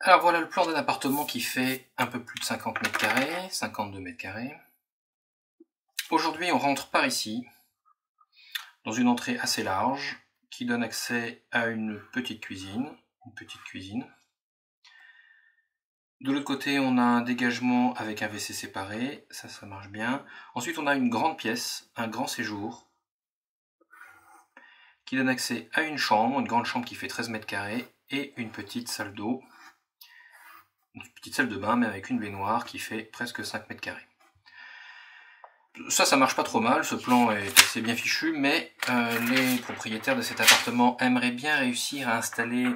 Alors voilà le plan d'un appartement qui fait un peu plus de 50 mètres carrés, 52 mètres carrés. Aujourd'hui, on rentre par ici, dans une entrée assez large, qui donne accès à une petite cuisine. De l'autre côté, on a un dégagement avec un WC séparé, ça marche bien. Ensuite, on a une grande pièce, un grand séjour, qui donne accès à une grande chambre qui fait 13 mètres carrés, et une petite salle d'eau. Une petite salle de bain, mais avec une baignoire qui fait presque 5 mètres carrés. Ça marche pas trop mal, ce plan est assez bien fichu, mais les propriétaires de cet appartement aimeraient bien réussir à installer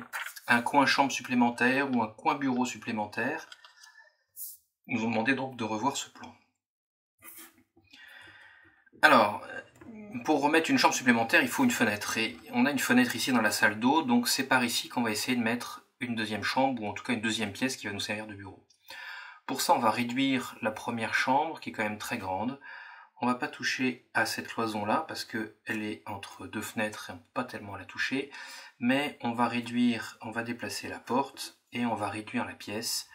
un coin chambre supplémentaire ou un coin bureau supplémentaire. Ils nous ont demandé donc de revoir ce plan. Alors, pour remettre une chambre supplémentaire, il faut une fenêtre. Et on a une fenêtre ici dans la salle d'eau, donc c'est par ici qu'on va essayer de mettre une deuxième chambre, ou en tout cas une deuxième pièce qui va nous servir de bureau. Pour ça, on va réduire la première chambre, qui est quand même très grande. On va pas toucher à cette cloison là parce qu'elle est entre deux fenêtres et on ne peut pas tellement la toucher, mais on va déplacer la porte et on va réduire la pièce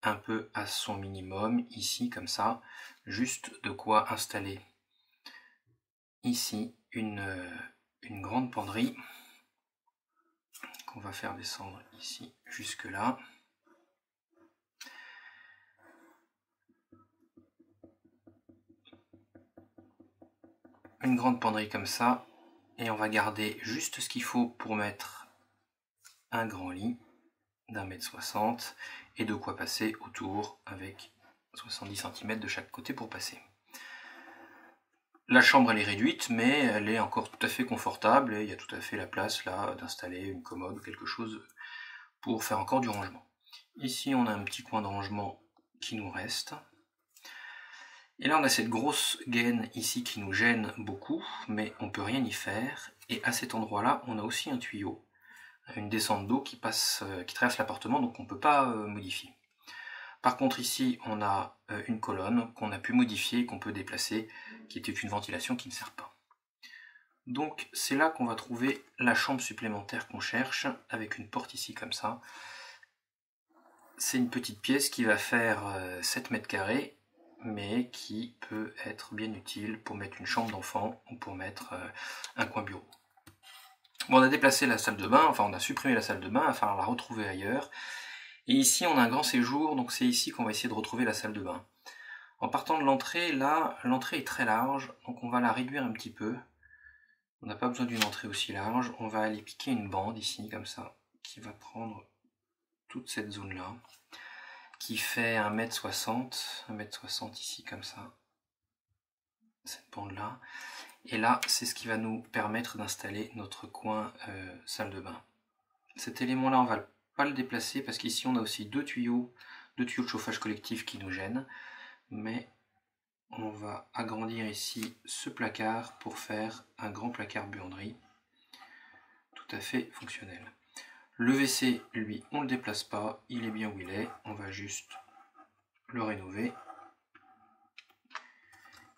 un peu à son minimum ici comme ça, juste de quoi installer ici une grande penderie qu'on va faire descendre ici jusque là. Une grande penderie comme ça, et on va garder juste ce qu'il faut pour mettre un grand lit d'1,60 m et de quoi passer autour avec 70 cm de chaque côté pour passer. La chambre elle est réduite, mais elle est encore tout à fait confortable et il y a tout à fait la place là d'installer une commode ou quelque chose pour faire encore du rangement. Ici on a un petit coin de rangement qui nous reste. Et là on a cette grosse gaine ici qui nous gêne beaucoup, mais on peut rien y faire. Et à cet endroit là on a aussi un tuyau, une descente d'eau qui traverse l'appartement, donc on ne peut pas modifier. Par contre ici on a une colonne qu'on a pu modifier, qu'on peut déplacer, qui était une ventilation qui ne sert pas. Donc c'est là qu'on va trouver la chambre supplémentaire qu'on cherche, avec une porte ici comme ça. C'est une petite pièce qui va faire 7 mètres carrés, mais qui peut être bien utile pour mettre une chambre d'enfant ou pour mettre un coin bureau. Bon, on a déplacé la salle de bain, enfin on a supprimé la salle de bain, il va falloir la retrouver ailleurs. Et ici on a un grand séjour, donc c'est ici qu'on va essayer de retrouver la salle de bain. En partant de l'entrée, là, l'entrée est très large, donc on va la réduire un petit peu. On n'a pas besoin d'une entrée aussi large, on va aller piquer une bande ici, comme ça, qui va prendre toute cette zone-là, qui fait 1,60 m, 1,60 m ici, comme ça, cette bande-là. Et là, c'est ce qui va nous permettre d'installer notre coin salle de bain. Cet élément-là, on va pas le déplacer parce qu'ici, on a aussi deux tuyaux de chauffage collectif qui nous gênent. Mais on va agrandir ici ce placard pour faire un grand placard buanderie, tout à fait fonctionnel. Le WC, lui, on ne le déplace pas, il est bien où il est, on va juste le rénover.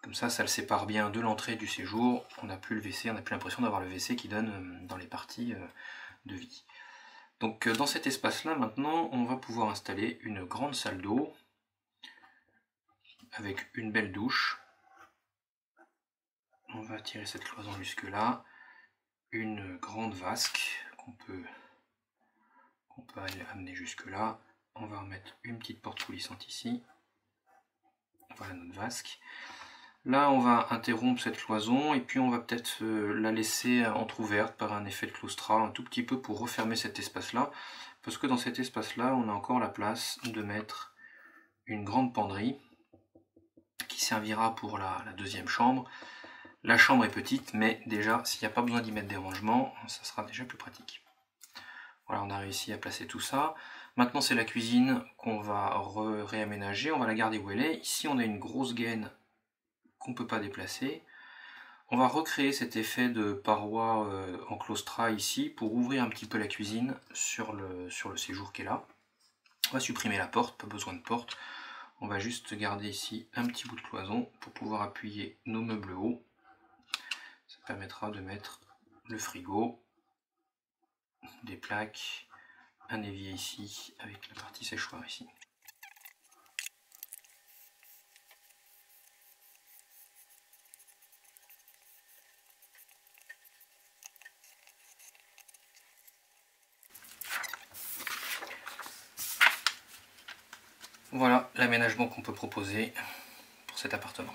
Comme ça, ça le sépare bien de l'entrée du séjour. On n'a plus le WC, on n'a plus l'impression d'avoir le WC qui donne dans les parties de vie. Donc dans cet espace-là, maintenant, on va pouvoir installer une grande salle d'eau avec une belle douche. On va tirer cette cloison jusque là. Une grande vasque qu'on peut amener jusque là. On va remettre une petite porte coulissante ici. Voilà notre vasque. Là on va interrompre cette cloison et puis on va peut-être la laisser entrouverte par un effet de claustral un tout petit peu pour refermer cet espace là, parce que dans cet espace là on a encore la place de mettre une grande penderie qui servira pour la deuxième chambre. La chambre est petite, mais déjà s'il n'y a pas besoin d'y mettre des rangements, ça sera déjà plus pratique. Voilà, on a réussi à placer tout ça. Maintenant c'est la cuisine qu'on va réaménager, on va la garder où elle est. Ici on a une grosse gaine qu'on ne peut pas déplacer. On va recréer cet effet de paroi en claustra ici pour ouvrir un petit peu la cuisine sur le séjour qui est là. On va supprimer la porte, pas besoin de porte. On va juste garder ici un petit bout de cloison pour pouvoir appuyer nos meubles hauts. Ça permettra de mettre le frigo, des plaques, un évier ici avec la partie séchoir ici. Voilà l'aménagement qu'on peut proposer pour cet appartement.